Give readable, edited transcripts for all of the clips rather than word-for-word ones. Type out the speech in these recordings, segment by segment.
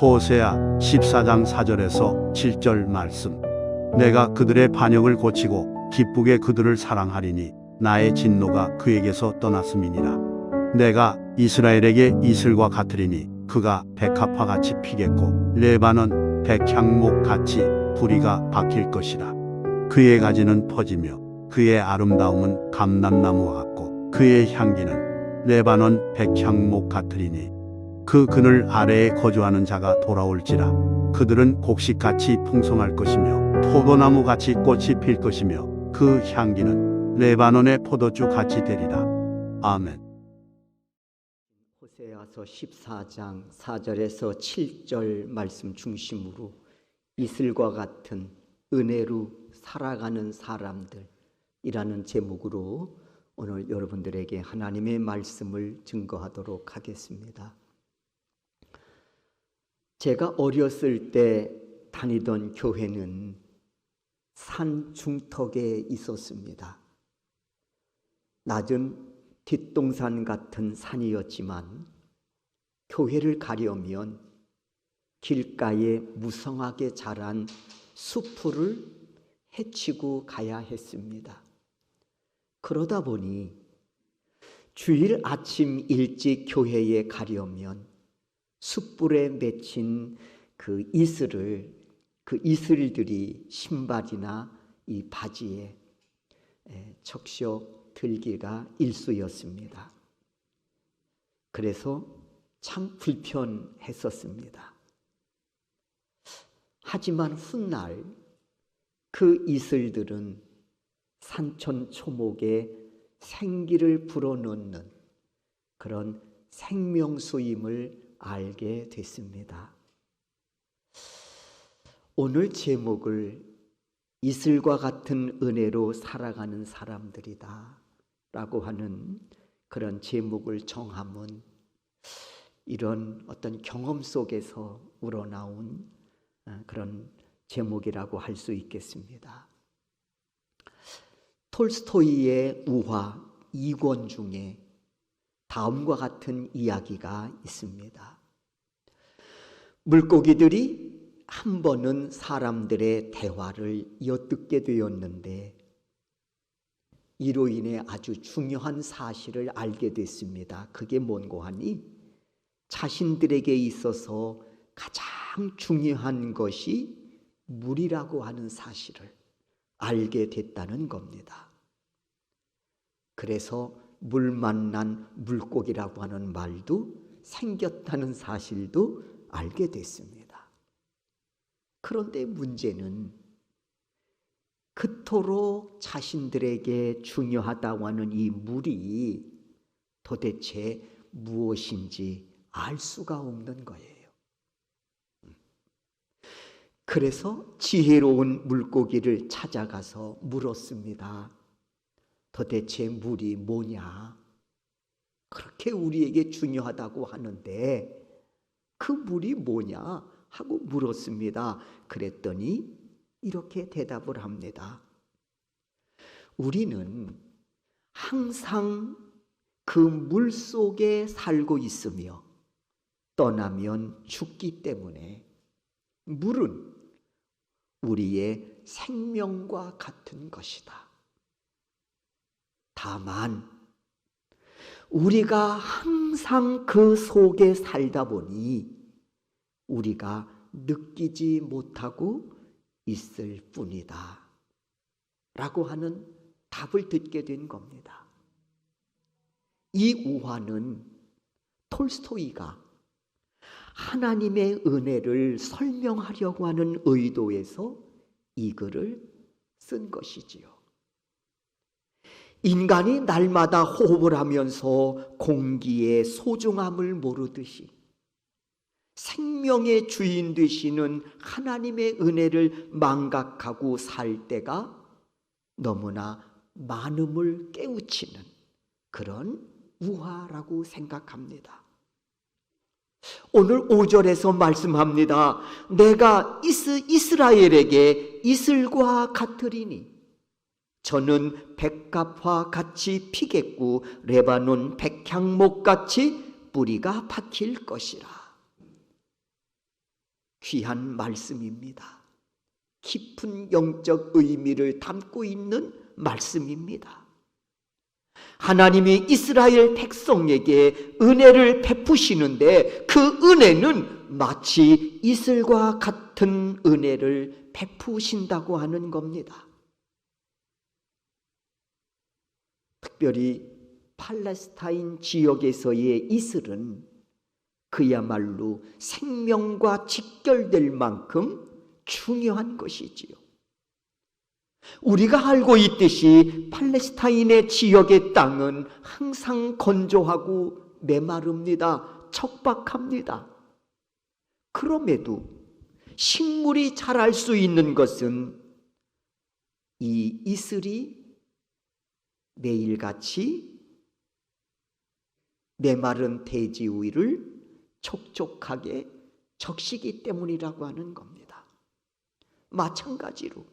호세아 14장 4절에서 7절 말씀. 내가 그들의 반역을 고치고 기쁘게 그들을 사랑하리니 나의 진노가 그에게서 떠났음이니라. 내가 이스라엘에게 이슬과 같으리니 그가 백합화 같이 피겠고 레바논 백향목 같이 뿌리가 박힐 것이라. 그의 가지는 퍼지며 그의 아름다움은 감람나무와 같고 그의 향기는 레바논 백향목 같으리니 그 그늘 아래에 거주하는 자가 돌아올지라. 그들은 곡식같이 풍성할 것이며 포도나무같이 꽃이 필 것이며 그 향기는 레바논의 포도주 같이 되리라. 아멘. 호세아서 14장 4절에서 7절 말씀 중심으로 이슬과 같은 은혜로 살아가는 사람들이라는 제목으로 오늘 여러분들에게 하나님의 말씀을 증거하도록 하겠습니다. 제가 어렸을 때 다니던 교회는 산 중턱에 있었습니다. 낮은 뒷동산 같은 산이었지만 교회를 가려면 길가에 무성하게 자란 숲을 헤치고 가야 했습니다. 그러다 보니 주일 아침 일찍 교회에 가려면 숯불에 맺힌 그 이슬들이 신발이나 이 바지에 적셔 들기가 일쑤였습니다. 그래서 참 불편했었습니다. 하지만 훗날 그 이슬들은 산천 초목에 생기를 불어넣는 그런 생명수임을 알게 됐습니다. 오늘 제목을 이슬과 같은 은혜로 살아가는 사람들이다 라고 하는 그런 제목을 정함은 이런 어떤 경험 속에서 우러나온 그런 제목이라고 할 수 있겠습니다. 톨스토이의 우화 2권 중에 다음과 같은 이야기가 있습니다. 물고기들이 한 번은 사람들의 대화를 엿듣게 되었는데 이로 인해 아주 중요한 사실을 알게 됐습니다. 그게 뭔고 하니 자신들에게 있어서 가장 중요한 것이 물이라고 하는 사실을 알게 됐다는 겁니다. 그래서 물 만난 물고기라고 하는 말도 생겼다는 사실도 알게 됐습니다. 그런데 문제는 그토록 자신들에게 중요하다고 하는 이 물이 도대체 무엇인지 알 수가 없는 거예요. 그래서 지혜로운 물고기를 찾아가서 물었습니다. 도대체 물이 뭐냐? 그렇게 우리에게 중요하다고 하는데 그 물이 뭐냐? 하고 물었습니다. 그랬더니 이렇게 대답을 합니다. 우리는 항상 그 물 속에 살고 있으며 떠나면 죽기 때문에 물은 우리의 생명과 같은 것이다. 다만 우리가 항상 그 속에 살다 보니 우리가 느끼지 못하고 있을 뿐이다 라고 하는 답을 듣게 된 겁니다. 이 우화는 톨스토이가 하나님의 은혜를 설명하려고 하는 의도에서 이 글을 쓴 것이지요. 인간이 날마다 호흡을 하면서 공기의 소중함을 모르듯이 생명의 주인 되시는 하나님의 은혜를 망각하고 살 때가 너무나 많음을 깨우치는 그런 우화라고 생각합니다. 오늘 5절에서 말씀합니다. 내가 이스라엘에게 이슬과 같으리니, 저는 백합화 같이 피겠고 레바논 백향목 같이 뿌리가 박힐 것이라. 귀한 말씀입니다. 깊은 영적 의미를 담고 있는 말씀입니다. 하나님이 이스라엘 백성에게 은혜를 베푸시는데 그 은혜는 마치 이슬과 같은 은혜를 베푸신다고 하는 겁니다. 특별히 팔레스타인 지역에서의 이슬은 그야말로 생명과 직결될 만큼 중요한 것이지요. 우리가 알고 있듯이 팔레스타인의 지역의 땅은 항상 건조하고 메마릅니다. 척박합니다. 그럼에도 식물이 자랄 수 있는 것은 이 이슬이 매일같이 메마른 대지 위를 촉촉하게 적시기 때문이라고 하는 겁니다. 마찬가지로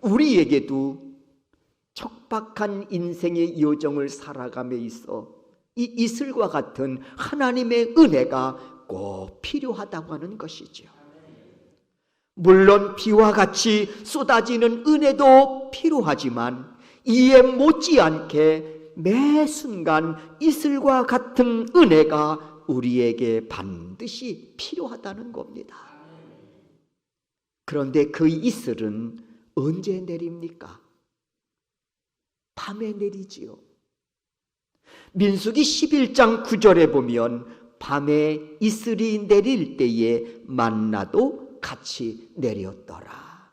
우리에게도 척박한 인생의 여정을 살아감에 있어 이 이슬과 같은 하나님의 은혜가 꼭 필요하다고 하는 것이죠. 물론 비와 같이 쏟아지는 은혜도 필요하지만 이에 못지않게 매 순간 이슬과 같은 은혜가 우리에게 반드시 필요하다는 겁니다. 그런데 그 이슬은 언제 내립니까? 밤에 내리지요. 민수기 11장 9절에 보면 밤에 이슬이 내릴 때에 만나도 같이 내렸더라.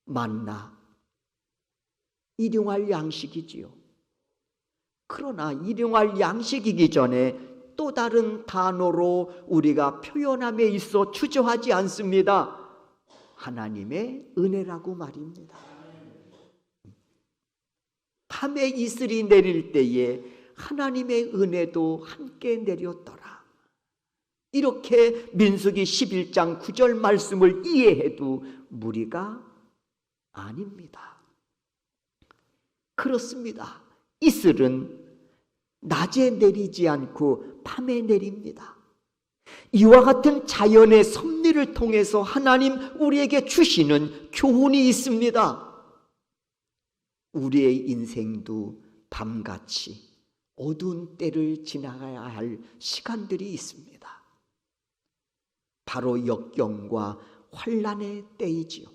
만나, 일용할 양식이지요. 그러나 일용할 양식이기 전에 또 다른 단어로 우리가 표현함에 있어 주저하지 않습니다. 하나님의 은혜라고 말입니다. 밤에 이슬이 내릴 때에 하나님의 은혜도 함께 내렸더라. 이렇게 민수기 11장 9절 말씀을 이해해도 무리가 아닙니다. 그렇습니다. 이슬은 낮에 내리지 않고 밤에 내립니다. 이와 같은 자연의 섭리를 통해서 하나님 우리에게 주시는 교훈이 있습니다. 우리의 인생도 밤같이 어두운 때를 지나가야 할 시간들이 있습니다. 바로 역경과 환난의 때이지요.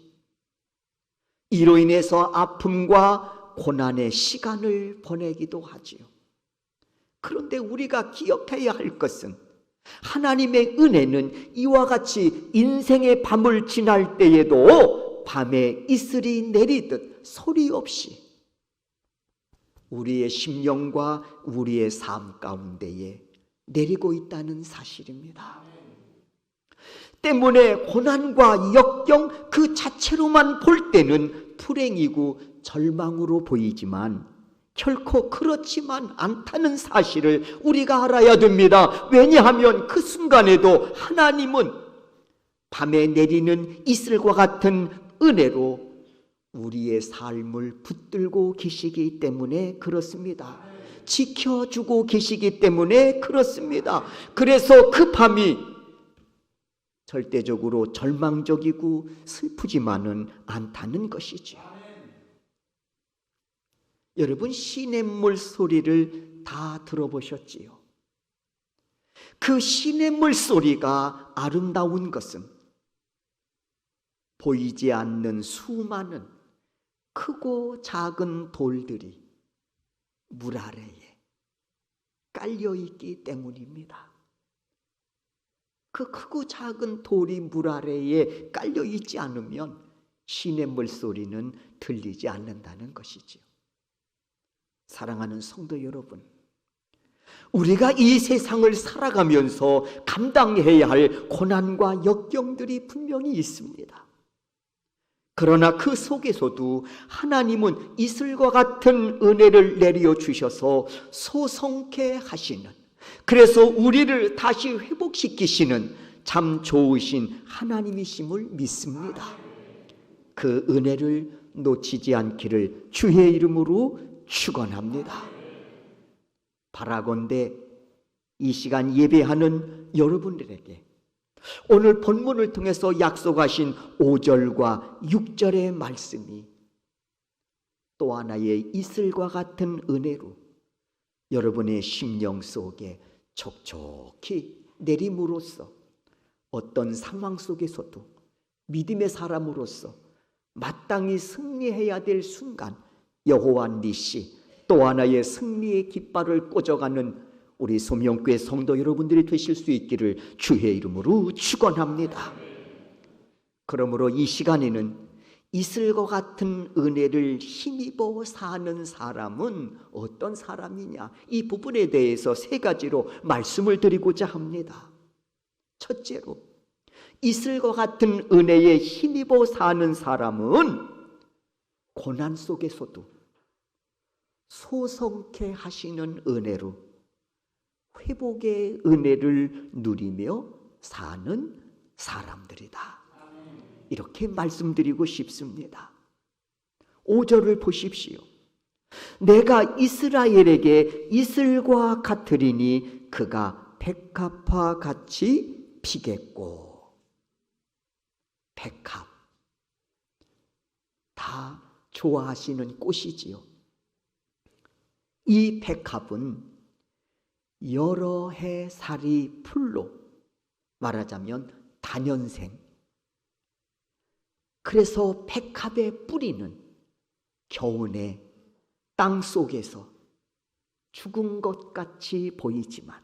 이로 인해서 아픔과 고난의 시간을 보내기도 하지요. 그런데 우리가 기억해야 할 것은 하나님의 은혜는 이와 같이 인생의 밤을 지날 때에도 밤에 이슬이 내리듯 소리 없이 우리의 심령과 우리의 삶 가운데에 내리고 있다는 사실입니다. 때문에 고난과 역경 그 자체로만 볼 때는 불행이고 절망으로 보이지만 결코 그렇지만 않다는 사실을 우리가 알아야 됩니다. 왜냐하면 그 순간에도 하나님은 밤에 내리는 이슬과 같은 은혜로 우리의 삶을 붙들고 계시기 때문에 그렇습니다. 지켜주고 계시기 때문에 그렇습니다. 그래서 그 밤이 절대적으로 절망적이고 슬프지만은 않다는 것이죠. 여러분, 시냇물 소리를 다 들어보셨지요? 그 시냇물 소리가 아름다운 것은 보이지 않는 수많은 크고 작은 돌들이 물 아래에 깔려있기 때문입니다. 그 크고 작은 돌이 물 아래에 깔려있지 않으면 시냇물 소리는 들리지 않는다는 것이지요. 사랑하는 성도 여러분, 우리가 이 세상을 살아가면서 감당해야 할 고난과 역경들이 분명히 있습니다. 그러나 그 속에서도 하나님은 이슬과 같은 은혜를 내려 주셔서 소성케 하시는, 그래서 우리를 다시 회복시키시는 참 좋으신 하나님이심을 믿습니다. 그 은혜를 놓치지 않기를 주의 이름으로 축원합니다. 바라건대 이 시간 예배하는 여러분들에게 오늘 본문을 통해서 약속하신 5절과 6절의 말씀이 또 하나의 이슬과 같은 은혜로 여러분의 심령 속에 촉촉히 내림으로써 어떤 상황 속에서도 믿음의 사람으로서 마땅히 승리해야 될 순간 여호와 니시 또 하나의 승리의 깃발을 꽂아가는 우리 소명교회 성도 여러분들이 되실 수 있기를 주의 이름으로 축원합니다. 그러므로 이 시간에는 이슬과 같은 은혜를 힘입어 사는 사람은 어떤 사람이냐, 이 부분에 대해서 세 가지로 말씀을 드리고자 합니다. 첫째로, 이슬과 같은 은혜에 힘입어 사는 사람은 고난 속에서도 소성케 하시는 은혜로 회복의 은혜를 누리며 사는 사람들이다. 이렇게 말씀드리고 싶습니다. 5절을 보십시오. 내가 이스라엘에게 이슬과 같으리니 그가 백합화 같이 피겠고. 백합, 다 좋아하시는 꽃이지요. 이 백합은 여러 해 살이 풀로, 말하자면 다년생. 그래서 백합의 뿌리는 겨우내 땅 속에서 죽은 것 같이 보이지만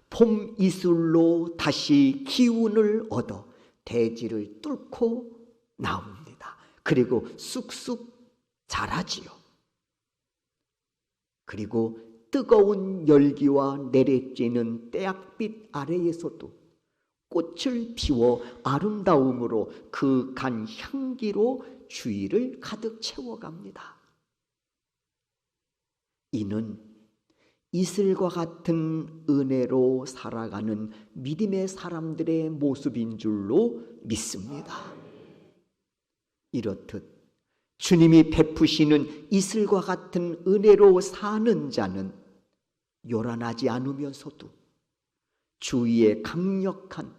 봄 이슬로 다시 기운을 얻어 대지를 뚫고 나옵니다. 그리고 쑥쑥 자라지요. 그리고 뜨거운 열기와 내리쬐는 태양빛 아래에서도 꽃을 피워 아름다움으로 그 간 향기로 주위를 가득 채워갑니다. 이는 이슬과 같은 은혜로 살아가는 믿음의 사람들의 모습인 줄로 믿습니다. 이렇듯 주님이 베푸시는 이슬과 같은 은혜로 사는 자는 요란하지 않으면서도 주위에 강력한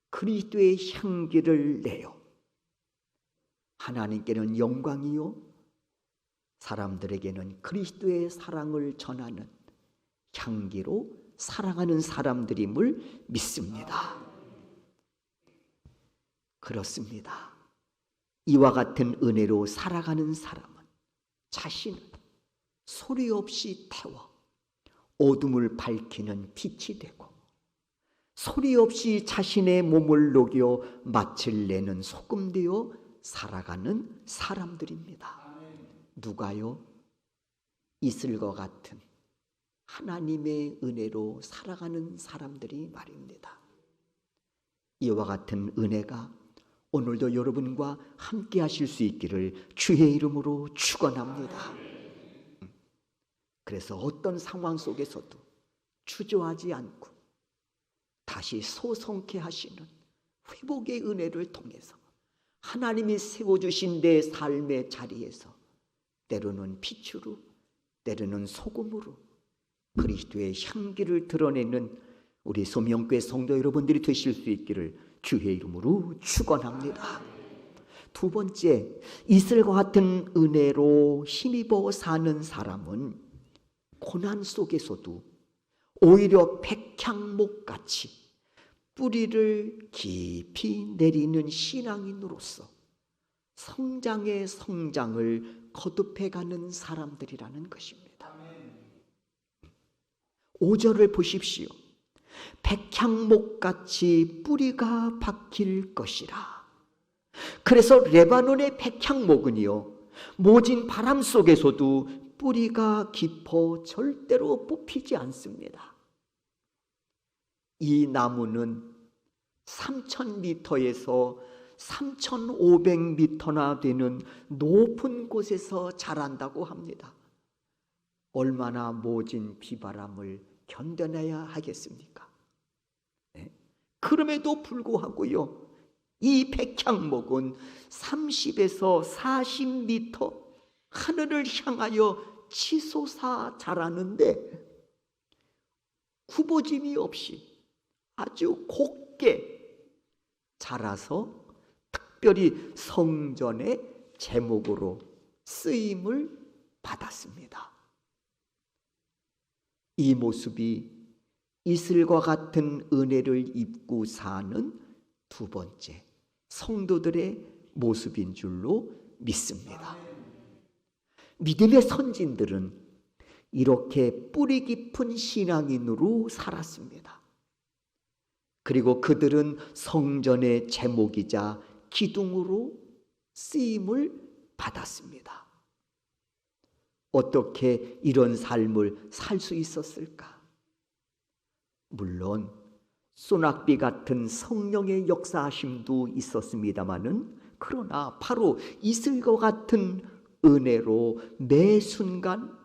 그리스도의 향기를 내요. 하나님께는 영광이요 사람들에게는 그리스도의 사랑을 전하는 향기로 살아가는 사람들임을 믿습니다. 그렇습니다. 이와 같은 은혜로 살아가는 사람은 자신을 소리 없이 태워 어둠을 밝히는 빛이 되고 소리 없이 자신의 몸을 녹여 맛을 내는 소금 되어 살아가는 사람들입니다. 누가요? 이슬과 같은 하나님의 은혜로 살아가는 사람들이 말입니다. 이와 같은 은혜가 오늘도 여러분과 함께 하실 수 있기를 주의 이름으로 축원합니다. 그래서 어떤 상황 속에서도 주저하지 않고 다시 소성케 하시는 회복의 은혜를 통해서 하나님이 세워주신 내 삶의 자리에서 때로는 빛으로 때로는 소금으로 그리스도의 향기를 드러내는 우리 소명교회 성도 여러분들이 되실 수 있기를 주의 이름으로 축원합니다. 두 번째, 이슬과 같은 은혜로 힘입어 사는 사람은 고난 속에서도 오히려 백향목같이 뿌리를 깊이 내리는 신앙인으로서 성장의 성장을 거듭해가는 사람들이라는 것입니다. 5절을 보십시오. 백향목같이 뿌리가 박힐 것이라. 그래서 레바논의 백향목은요, 모진 바람 속에서도 뿌리가 깊어 절대로 뽑히지 않습니다. 이 나무는 3,000m에서 3,500m나 되는 높은 곳에서 자란다고 합니다. 얼마나 모진 비바람을 견뎌내야 하겠습니까? 네. 그럼에도 불구하고요, 이 백향목은 30에서 40m 하늘을 향하여 치솟아 자라는데 굽어짐이 없이 아주 곱게 자라서 특별히 성전의 제목으로 쓰임을 받았습니다. 이 모습이 이슬과 같은 은혜를 입고 사는 두 번째 성도들의 모습인 줄로 믿습니다. 믿음의 선진들은 이렇게 뿌리 깊은 신앙인으로 살았습니다. 그리고 그들은 성전의 제목이자 기둥으로 쓰임을 받았습니다. 어떻게 이런 삶을 살 수 있었을까? 물론 소낙비 같은 성령의 역사하심도 있었습니다마는, 그러나 바로 이슬과 같은 은혜로 매 순간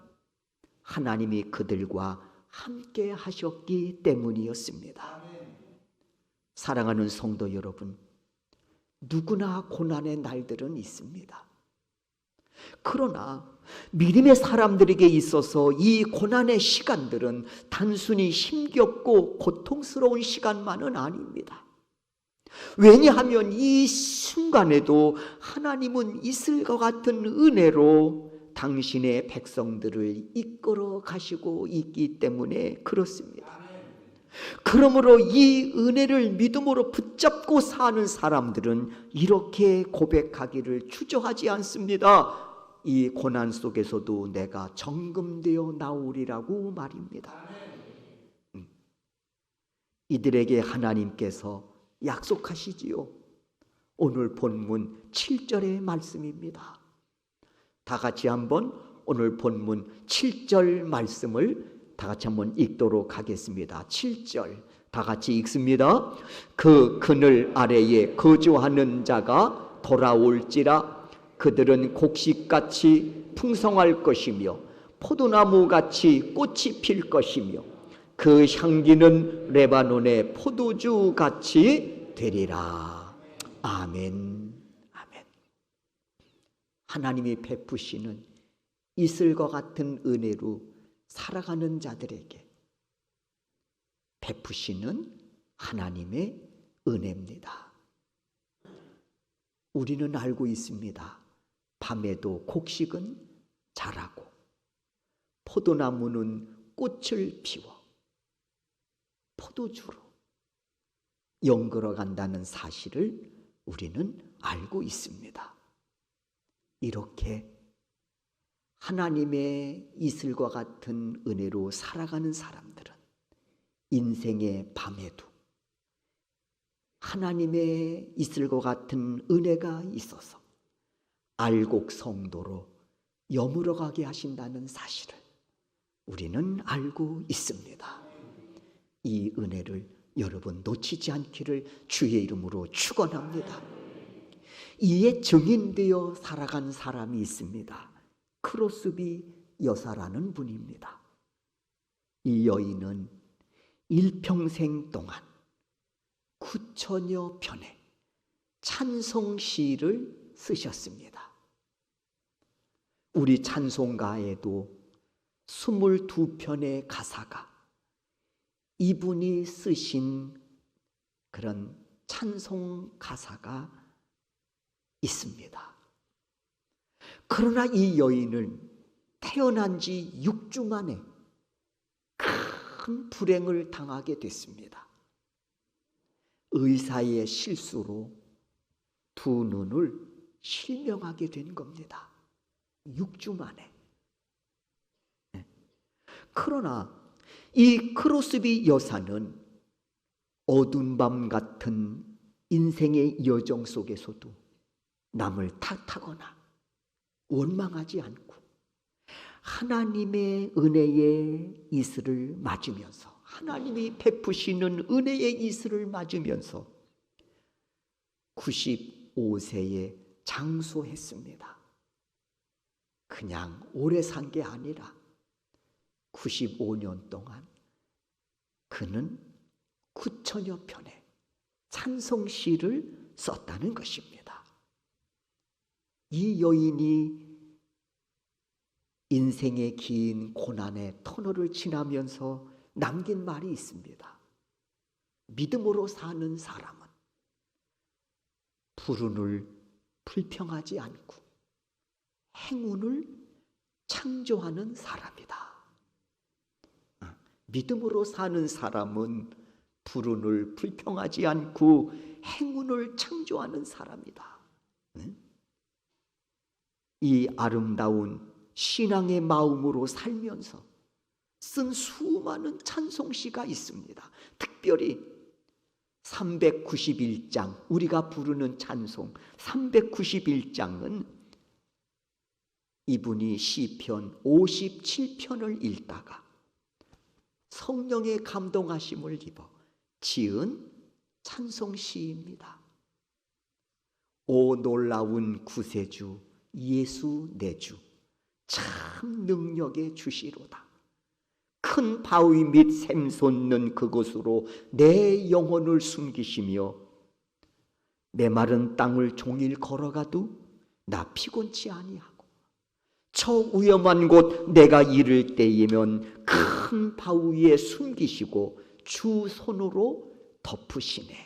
하나님이 그들과 함께 하셨기 때문이었습니다. 사랑하는 성도 여러분, 누구나 고난의 날들은 있습니다. 그러나 믿음의 사람들에게 있어서 이 고난의 시간들은 단순히 힘겹고 고통스러운 시간만은 아닙니다. 왜냐하면 이 순간에도 하나님은 이슬과 같은 은혜로 당신의 백성들을 이끌어 가시고 있기 때문에 그렇습니다. 그러므로 이 은혜를 믿음으로 붙잡고 사는 사람들은 이렇게 고백하기를 주저하지 않습니다. 이 고난 속에서도 내가 정금되어 나오리라고 말입니다. 이들에게 하나님께서 약속하시지요. 오늘 본문 7절의 말씀입니다. 다 같이 한번 오늘 본문 7절 말씀을 다 같이 한번 읽도록 하겠습니다. 7절 다 같이 읽습니다. 그 그늘 아래에 거주하는 자가 돌아올지라. 그들은 곡식같이 풍성할 것이며 포도나무같이 꽃이 필 것이며 그 향기는 레바논의 포도주같이 되리라. 아멘. 아멘. 하나님이 베푸시는 이슬과 같은 은혜로 살아가는 자들에게 베푸시는 하나님의 은혜입니다. 우리는 알고 있습니다. 밤에도 곡식은 자라고 포도나무는 꽃을 피워 포도주로 연걸어 간다는 사실을 우리는 알고 있습니다. 이렇게 하나님의 이슬과 같은 은혜로 살아가는 사람들은 인생의 밤에도 하나님의 이슬과 같은 은혜가 있어서 알곡 성도로 여물어 가게 하신다는 사실을 우리는 알고 있습니다. 이 은혜를 여러분 놓치지 않기를 주의 이름으로 축원합니다. 이에 증인되어 살아간 사람이 있습니다. 크로스비 여사라는 분입니다. 이 여인은 일평생 동안 9천여 편의 찬송시를 쓰셨습니다. 우리 찬송가에도 22편의 가사가 이분이 쓰신 그런 찬송 가사가 있습니다. 그러나 이 여인은 태어난 지 6주 만에 큰 불행을 당하게 됐습니다. 의사의 실수로 두 눈을 실명하게 된 겁니다. 6주 만에. 그러나 이 크로스비 여사는 어두운 밤 같은 인생의 여정 속에서도 남을 탓하거나 원망하지 않고 하나님의 은혜의 이슬을 맞으면서, 하나님이 베푸시는 은혜의 이슬을 맞으면서 95세에 장수했습니다. 그냥 오래 산 게 아니라 95년 동안 그는 9천여 편의 찬송시를 썼다는 것입니다. 이 여인이 인생의 긴 고난의 터널을 지나면서 남긴 말이 있습니다. 믿음으로 사는 사람은 불운을 불평하지 않고 행운을 창조하는 사람이다. 믿음으로 사는 사람은 불운을 불평하지 않고 행운을 창조하는 사람이다. 이 아름다운 신앙의 마음으로 살면서 쓴 수많은 찬송시가 있습니다. 특별히 391장, 우리가 부르는 찬송 391장은 이분이 시편 57편을 읽다가 성령의 감동하심을 입어 지은 찬송시입니다. 오 놀라운 구세주 예수 내 주, 참 능력의 주시로다. 큰 바위 및 샘솟는 그곳으로 내 영혼을 숨기시며 메마른 땅을 종일 걸어가도 나 피곤치 아니하고 저 위험한 곳 내가 이를 때이면 큰 바위에 숨기시고 주 손으로 덮으시네.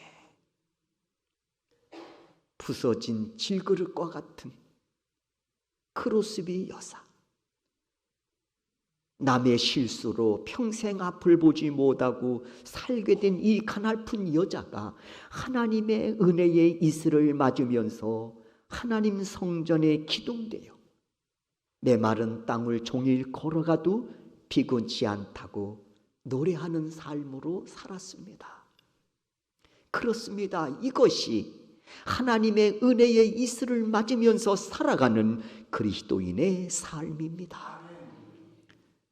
부서진 질그릇과 같은 크로스비 여사, 남의 실수로 평생 앞을 보지 못하고 살게 된 이 가냘픈 여자가 하나님의 은혜의 이슬을 맞으면서 하나님 성전에 기둥되어 메마른 땅을 종일 걸어가도 피곤치 않다고 노래하는 삶으로 살았습니다. 그렇습니다. 이것이 하나님의 은혜의 이슬을 맞으면서 살아가는 그리스도인의 삶입니다.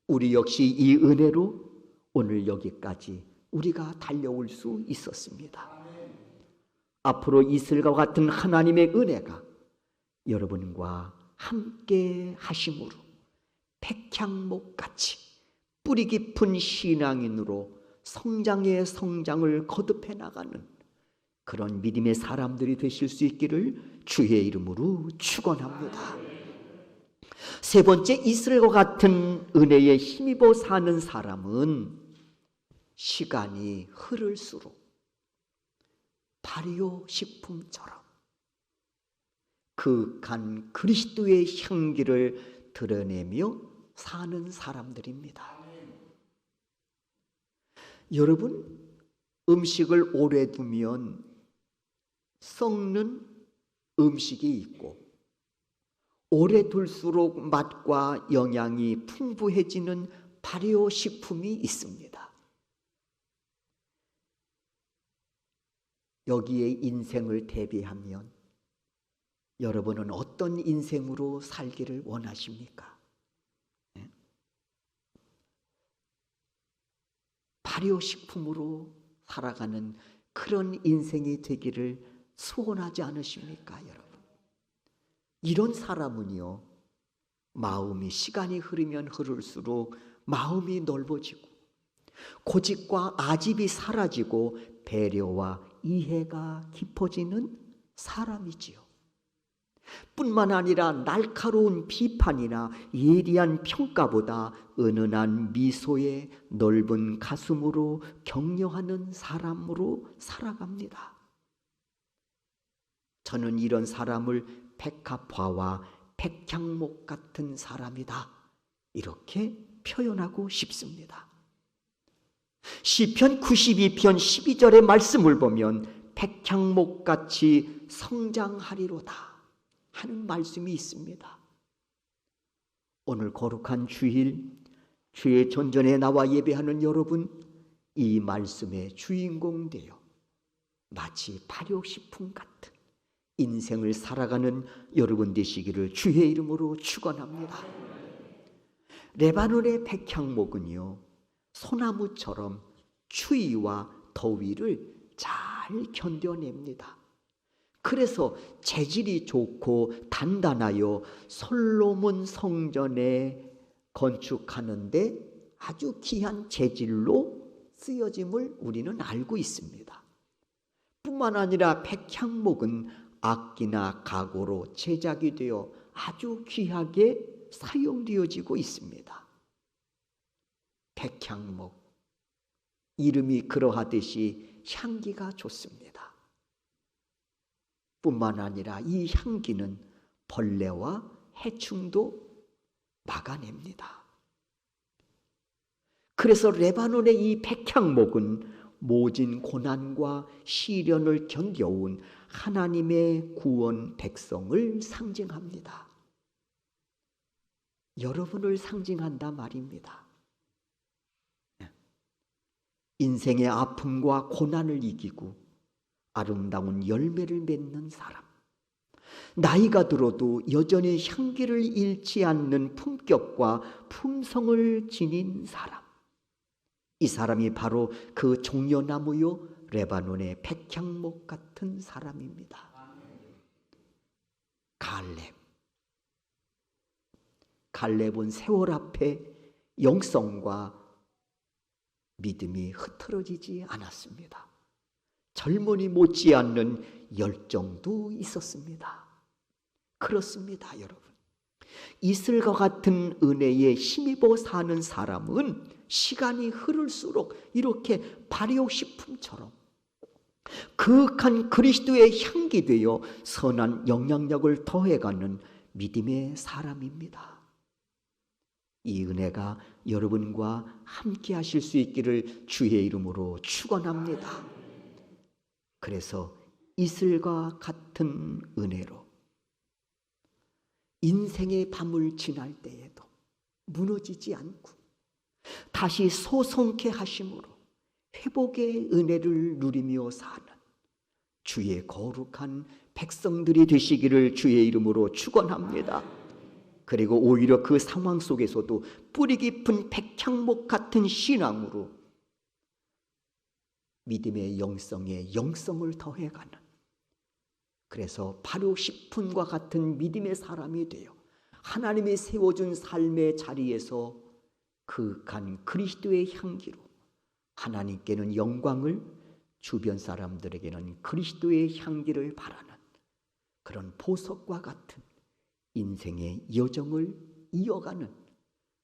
우리 역시 이 은혜로 오늘 여기까지 우리가 달려올 수 있었습니다. 앞으로 이슬과 같은 하나님의 은혜가 여러분과 함께 하심으로 백향목같이 뿌리 깊은 신앙인으로 성장의 성장을 거듭해 나가는 그런 믿음의 사람들이 되실 수 있기를 주의 이름으로 축원합니다. 세 번째, 이슬과 같은 은혜에 힘입어 사는 사람은 시간이 흐를수록 발효식품처럼 극한 그리스도의 향기를 드러내며 사는 사람들입니다. 여러분, 음식을 오래 두면 썩는 음식이 있고 오래 둘수록 맛과 영양이 풍부해지는 발효식품이 있습니다. 여기에 인생을 대비하면 여러분은 어떤 인생으로 살기를 원하십니까? 발효식품으로 살아가는 그런 인생이 되기를 소원하지 않으십니까, 여러분? 이런 사람은요, 마음이 시간이 흐르면 흐를수록 마음이 넓어지고 고집과 아집이 사라지고 배려와 이해가 깊어지는 사람이지요. 뿐만 아니라 날카로운 비판이나 예리한 평가보다 은은한 미소의 넓은 가슴으로 격려하는 사람으로 살아갑니다. 저는 이런 사람을 백합화와 백향목 같은 사람이다, 이렇게 표현하고 싶습니다. 시편 92편 12절의 말씀을 보면 백향목같이 성장하리로다 하는 말씀이 있습니다. 오늘 거룩한 주일, 주의 전전에 나와 예배하는 여러분, 이 말씀의 주인공 되어 마치 발효식품 같은 인생을 살아가는 여러분 되시기를 주의 이름으로 축원합니다. 레바논의 백향목은요, 소나무처럼 추위와 더위를 잘 견뎌냅니다. 그래서 재질이 좋고 단단하여 솔로몬 성전에 건축하는데 아주 귀한 재질로 쓰여짐을 우리는 알고 있습니다. 뿐만 아니라 백향목은 악기나 가구로 제작이 되어 아주 귀하게 사용되어지고 있습니다. 백향목, 이름이 그러하듯이 향기가 좋습니다. 뿐만 아니라 이 향기는 벌레와 해충도 막아냅니다. 그래서 레바논의 이 백향목은 모진 고난과 시련을 견뎌온 하나님의 구원 백성을 상징합니다. 여러분을 상징한다 말입니다. 인생의 아픔과 고난을 이기고 아름다운 열매를 맺는 사람, 나이가 들어도 여전히 향기를 잃지 않는 품격과 품성을 지닌 사람, 이 사람이 바로 그 종려나무요 레바논의 백향목 같은 사람입니다. 갈렙은 세월 앞에 영성과 믿음이 흐트러지지 않았습니다. 젊은이 못지않는 열정도 있었습니다. 그렇습니다, 여러분. 이슬과 같은 은혜에 힘입어 사는 사람은 시간이 흐를수록 이렇게 발효식품처럼 그윽한 그리스도의 향기 되어 선한 영향력을 더해가는 믿음의 사람입니다. 이 은혜가 여러분과 함께 하실 수 있기를 주의 이름으로 축원합니다. 그래서 이슬과 같은 은혜로 인생의 밤을 지날 때에도 무너지지 않고 다시 소성케 하심으로 회복의 은혜를 누리며 사는 주의 거룩한 백성들이 되시기를 주의 이름으로 축원합니다. 그리고 오히려 그 상황 속에서도 뿌리 깊은 백향목 같은 신앙으로 믿음의 영성에 영성을 더해가는, 그래서 발효식품과 같은 믿음의 사람이 되어 하나님이 세워준 삶의 자리에서 그윽한 그리스도의 향기로 하나님께는 영광을, 주변 사람들에게는 그리스도의 향기를 바라는 그런 보석과 같은 인생의 여정을 이어가는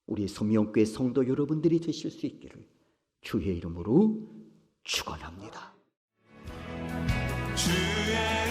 우리 소명교회 성도 여러분들이 되실 수 있기를 주의 이름으로 축원합니다. 주의